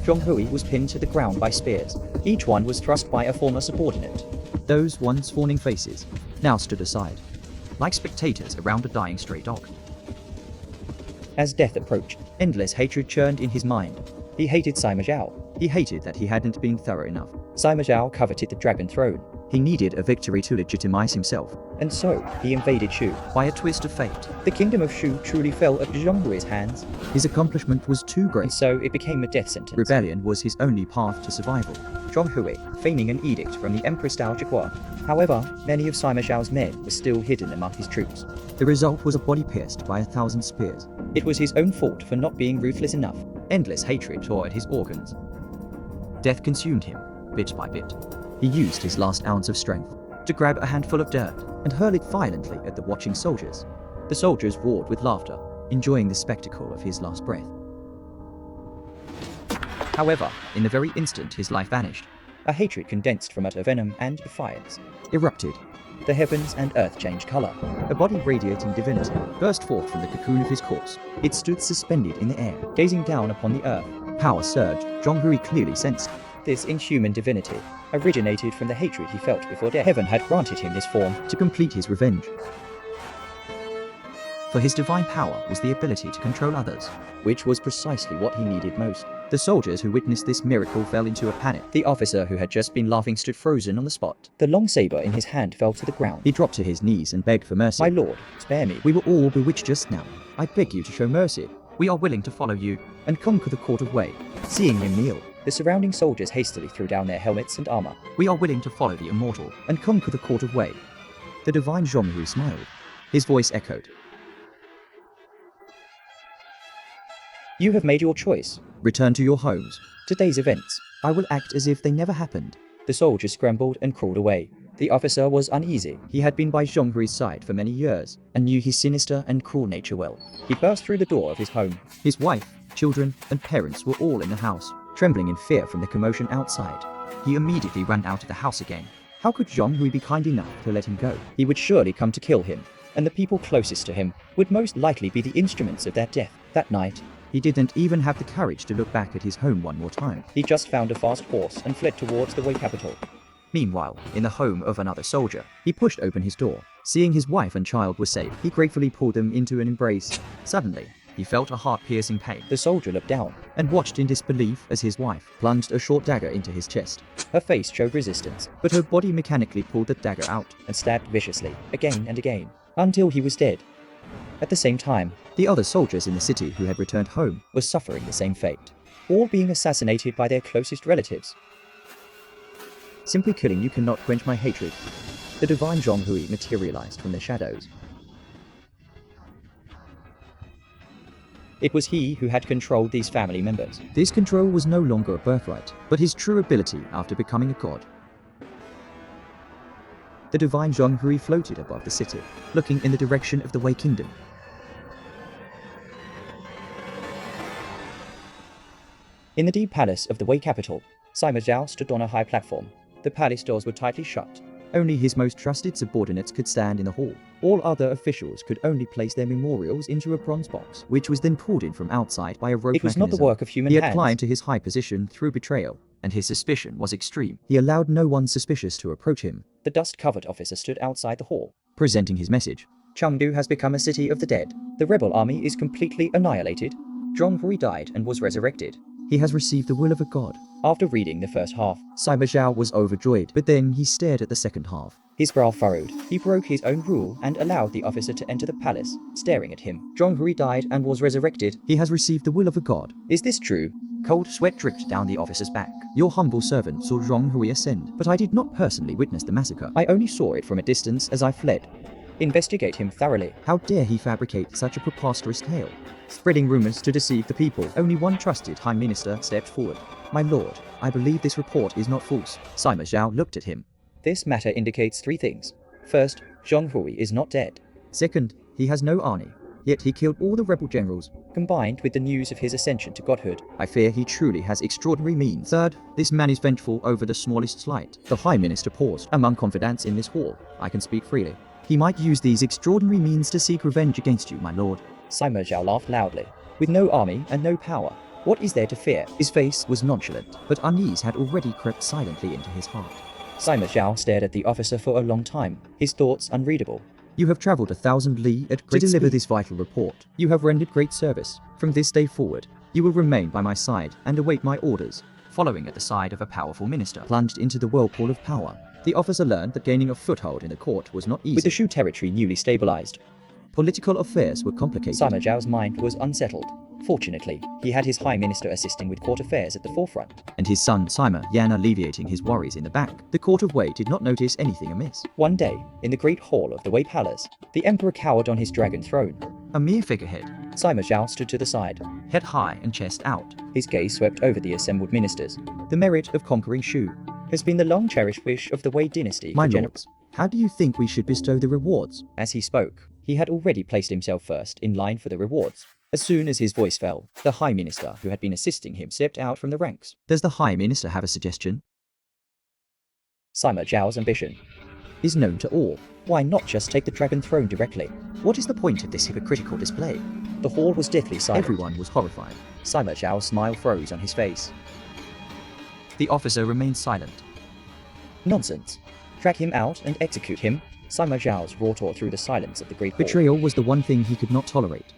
Zhong Hui was pinned to the ground by spears. Each one was thrust by a former subordinate. Those once fawning faces now stood aside, like spectators around a dying stray dog. As death approached, endless hatred churned in his mind. He hated Sima Zhao. He hated that he hadn't been thorough enough. Sima Zhao coveted the dragon throne. He needed a victory to legitimize himself. And so, he invaded Shu. By a twist of fate, The kingdom of Shu truly fell at Zhong Hui's hands, his accomplishment was too and great. so it became a death sentence. Rebellion was his only path to survival. Zhong Hui, feigning an edict from the Empress Dao Zhigua. However, many of Sima Zhao's men were still hidden among his troops. The result was a body pierced by 1,000 spears. It was his own fault for not being ruthless enough. Endless hatred tore at his organs. Death consumed him, bit by bit. He used his last ounce of strength to grab a handful of dirt and hurl it violently at the watching soldiers. The soldiers roared with laughter, enjoying the spectacle of his last breath. However, in the very instant his life vanished, a hatred condensed from utter venom and defiance erupted. The heavens and earth changed color. A body radiating divinity burst forth from the cocoon of his corpse. It stood suspended in the air, gazing down upon the earth. Power surged. Zhong Hui clearly sensed. This inhuman divinity originated from the hatred he felt before death. Heaven had granted him this form to complete his revenge. For his divine power was the ability to control others, which was precisely what he needed most. The soldiers who witnessed this miracle fell into a panic. The officer who had just been laughing stood frozen on the spot. The long saber in his hand fell to the ground. He dropped to his knees and begged for mercy. My lord, spare me. We were all bewitched just now. I beg you to show mercy. We are willing to follow you and conquer the court of Wei. Seeing him kneel, the surrounding soldiers hastily threw down their helmets and armor. We are willing to follow the immortal and conquer the court of Wei. The divine Zhong Hui smiled. His voice echoed. You have made your choice. Return to your homes. Today's events. I will act as if they never happened. The soldiers scrambled and crawled away. The officer was uneasy. He had been by Zhong Hui's side for many years and knew his sinister and cruel nature well. He burst through the door of his home. His wife, children, and parents were all in the house, trembling in fear from the commotion outside. He immediately ran out of the house again. How could Zhong Hui be kind enough to let him go? He would surely come to kill him, and the people closest to him would most likely be the instruments of their death. That night, he didn't even have the courage to look back at his home one more time. He just found a fast horse and fled towards the Wei capital. Meanwhile, in the home of another soldier, he pushed open his door. Seeing his wife and child were safe, he gratefully pulled them into an embrace. Suddenly, he felt a heart-piercing pain. The soldier looked down and watched in disbelief as his wife plunged a short dagger into his chest. Her face showed resistance, but her body mechanically pulled the dagger out and stabbed viciously, again and again, until he was dead. At the same time, the other soldiers in the city who had returned home were suffering the same fate, all being assassinated by their closest relatives. Simply killing you cannot quench my hatred. The divine Zhong Hui materialized from the shadows. It was he who had controlled these family members. This control was no longer a birthright, but his true ability after becoming a god. The divine Zhong Hui floated above the city, looking in the direction of the Wei Kingdom. In the deep palace of the Wei capital, Sima Zhao stood on a high platform. The palace doors were tightly shut. Only his most trusted subordinates could stand in the hall. All other officials could only place their memorials into a bronze box, which was then pulled in from outside by a rope It was mechanism. not the work of human hands. hands. He had climbed to his high position through betrayal, and his suspicion was extreme. He allowed no one suspicious to approach him. The dust-covered officer stood outside the hall, presenting his message. Chengdu has become a city of the dead. The rebel army is completely annihilated. Zhong Hui died and was resurrected. He has received the will of a god. After reading the first half, Sima Zhao was overjoyed, but then he stared at the second half. His brow furrowed. He broke his own rule and allowed the officer to enter the palace, staring at him. Zhong Hui died and was resurrected. He has received the will of a god. Is this true? Cold sweat dripped down the officer's back. Your humble servant saw Zhong Hui ascend, but I did not personally witness the massacre. I only saw it from a distance as I fled. Investigate him thoroughly. How dare he fabricate such a preposterous tale? Spreading rumors to deceive the people. Only one trusted High Minister stepped forward. My lord, I believe this report is not false. Sima Zhao looked at him. This matter indicates three things. First, Zhong Hui is not dead. Second, he has no army, yet he killed all the rebel generals. Combined with the news of his ascension to godhood, I fear he truly has extraordinary means. Third, this man is vengeful over the smallest slight. The High Minister paused. Among confidants in this hall, I can speak freely. He might use these extraordinary means to seek revenge against you, my lord. Sima Zhao laughed loudly. With no army and no power, What is there to fear? His face was nonchalant, but unease had already crept silently into his heart. Sima Zhao stared at the officer for a long time, his thoughts unreadable. You have traveled 1,000 li at great to deliver speed. this vital report. You have rendered great service. From this day forward, you will remain by my side and await my orders. Following at the side of a powerful minister, plunged into the whirlpool of power, the officer learned that gaining a foothold in the court was not easy. With the Shu territory newly stabilized, Political affairs were complicated. Sima Zhao's mind was unsettled. Fortunately, he had his High Minister assisting with court affairs at the forefront. And his son Sima Yan alleviating his worries in the back. The court of Wei did not notice anything amiss. One day, in the great hall of the Wei Palace, the emperor cowered on his dragon throne. A mere figurehead, Sima Zhao stood to the side. head high and chest out. His gaze swept over the assembled ministers. The merit of conquering Shu. Has been the long-cherished wish of the Wei dynasty. My for lords, how do you think we should bestow the rewards? As he spoke, he had already placed himself first in line for the rewards. As soon as his voice fell, the High Minister who had been assisting him stepped out from the ranks. Does the High Minister have a suggestion? Sima Zhao's ambition Is known to all. Why not just take the dragon throne directly? What is the point of this hypocritical display? The hall was deathly silent. Everyone was horrified. Sima Zhao's smile froze on his face. The officer remained silent. Nonsense. Drag him out and execute him. Sima Zhao's roar tore through the silence of the great hall. Betrayal was the one thing he could not tolerate.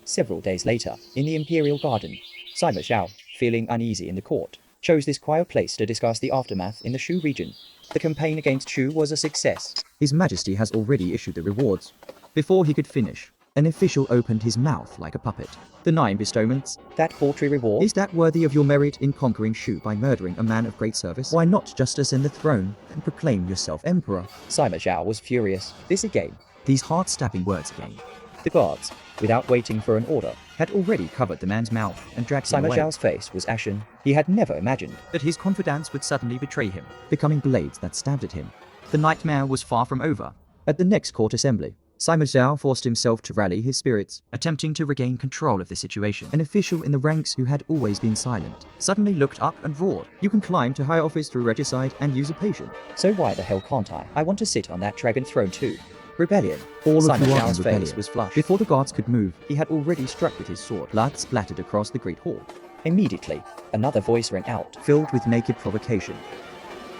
Several days later, in the imperial garden, Sima Zhao, feeling uneasy in the court, chose this quiet place to discuss the aftermath in the Shu region. The campaign against Shu was a success. His Majesty has already issued the rewards. Before he could finish, an official opened his mouth like a puppet. The 9 bestowments. That paltry reward? Is that worthy of your merit in conquering Shu by murdering a man of great service? Why not just ascend the throne and proclaim yourself emperor? Sima Zhao was furious. This again. These heart-stabbing words again. The guards, without waiting for an order, Had already covered the man's mouth and dragged him Sima away. Zhao's face was ashen. He had never imagined. That his confidence would suddenly betray him, becoming blades that stabbed at him. The nightmare was far from over. At the next court assembly, Sima Zhao forced himself to rally his spirits, attempting to regain control of the situation. An official in the ranks who had always been silent suddenly looked up and roared, "You can climb to high office through regicide and usurpation." So why the hell can't I? I want to sit on that dragon throne too. Rebellion. All Sima of you are in Zhao's face rebellion. was flushed. Before the guards could move, he had already struck with his sword. Blood splattered across the great hall, Immediately, another voice rang out. filled with naked provocation.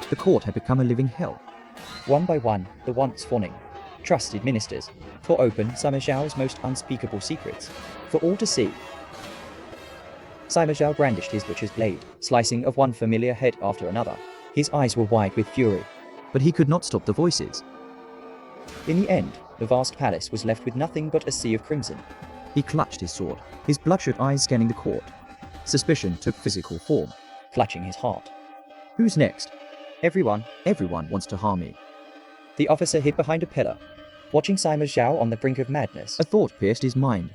The court had become a living hell. One by one, the once fawning, trusted ministers tore open Sima Zhao's most unspeakable secrets for all to see. Sima Zhao brandished his butcher's blade, slicing of one familiar head after another. His eyes were wide with fury. But he could not stop the voices. In the end, the vast palace was left with nothing but a sea of crimson. He clutched his sword, his bloodshot eyes scanning the court. Suspicion took physical form. Clutching his heart. Who's next? Everyone, Everyone wants to harm me. the officer hid behind a pillar, watching Sima Zhao on the brink of madness. A thought pierced his mind.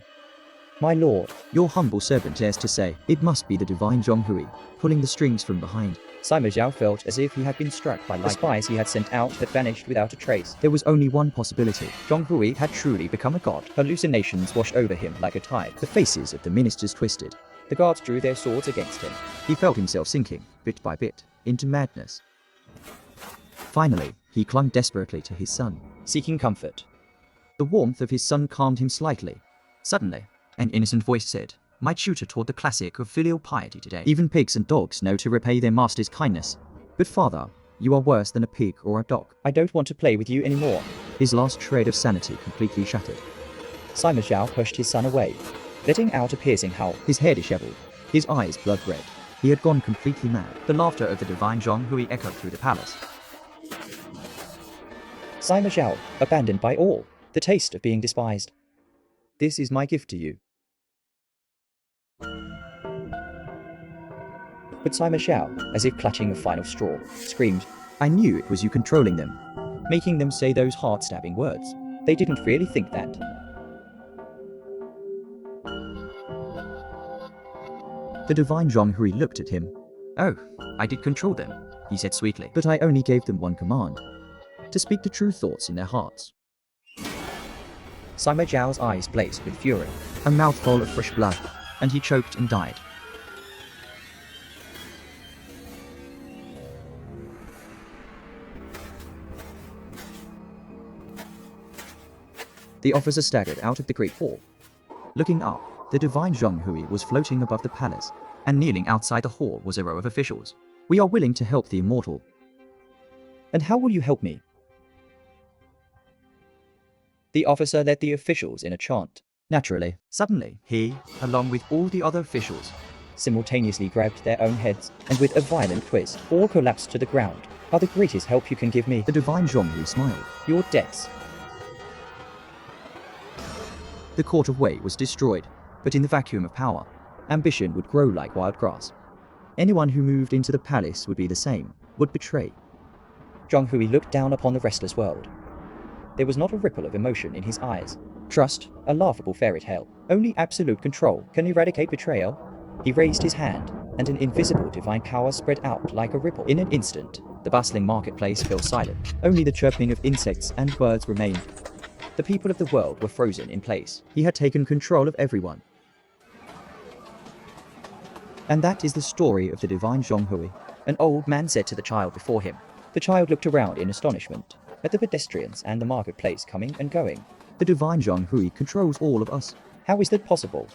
My lord, Your humble servant dares to say, it must be the divine Zhonghui, pulling the strings from behind. Sima Zhao felt as if he had been struck by lightning. The spies he had sent out had vanished without a trace. There was only one possibility. Zhonghui had truly become a god. Hallucinations washed over him like a tide. The faces of the ministers twisted. The guards drew their swords against him. He felt himself sinking, bit by bit, into madness. Finally, he clung desperately to his son. Seeking comfort. The warmth of his son calmed him slightly. Suddenly, an innocent voice said, "My tutor taught the classic of filial piety today. Even pigs and dogs know to repay their master's kindness. But father, you are worse than a pig or a dog." I don't want to play with you anymore. His last shred of sanity completely shattered. Sima Zhao pushed his son away, letting out a piercing howl. His hair disheveled, his eyes blood red. He had gone completely mad. The laughter of the divine Zhonghui echoed through the palace. Sima Zhao, abandoned by all, the taste of being despised. This is my gift to you. But Sima Zhao, as if clutching a final straw, screamed, I knew it was you controlling them. making them say those heart-stabbing words. They didn't really think that. The divine Zhonghui looked at him. "Oh, I did control them," he said sweetly. "But I only gave them one command. To speak the true thoughts in their hearts." Sima Zhao's eyes blazed with fury. A mouthful of fresh blood, and he choked and died. The officer staggered out of the great hall. Looking up, The divine Zhonghui was floating above the palace, and kneeling outside the hall was a row of officials. We are willing to help the immortal. And how will you help me? The officer led the officials in a chant. Naturally, suddenly, he, along with all the other officials, Simultaneously grabbed their own heads, and with a violent twist, all collapsed to the ground. Are the greatest help you can give me. the divine Zhonghui smiled. Your debts. The court of Wei was destroyed, but in the vacuum of power, ambition would grow like wild grass. Anyone who moved into the palace would be the same, would betray. Zhonghui looked down upon the restless world. There was not a ripple of emotion in his eyes. Trust, a laughable fairy tale. Only absolute control can eradicate betrayal. He raised his hand, and an invisible divine power spread out like a ripple. In an instant, the bustling marketplace fell silent. Only the chirping of insects and birds remained. The people of the world were frozen in place. He had taken control of everyone. And that is the story of the divine Zhonghui. An old man said to the child before him. The child looked around in astonishment at the pedestrians and the marketplace coming and going. The divine Zhonghui controls all of us. How is that possible?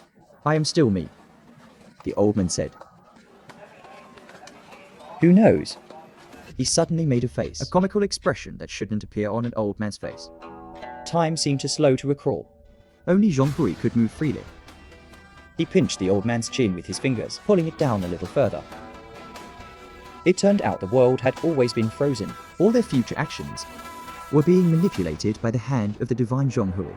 I am still me, the old man said. Who knows? He suddenly made a face, a comical expression that shouldn't appear on an old man's face. Time seemed to slow to a crawl. Only Zhonghui could move freely. He pinched the old man's chin with his fingers, pulling it down a little further. It turned out the world had always been frozen. All their future actions were being manipulated by the hand of the divine Zhonghui.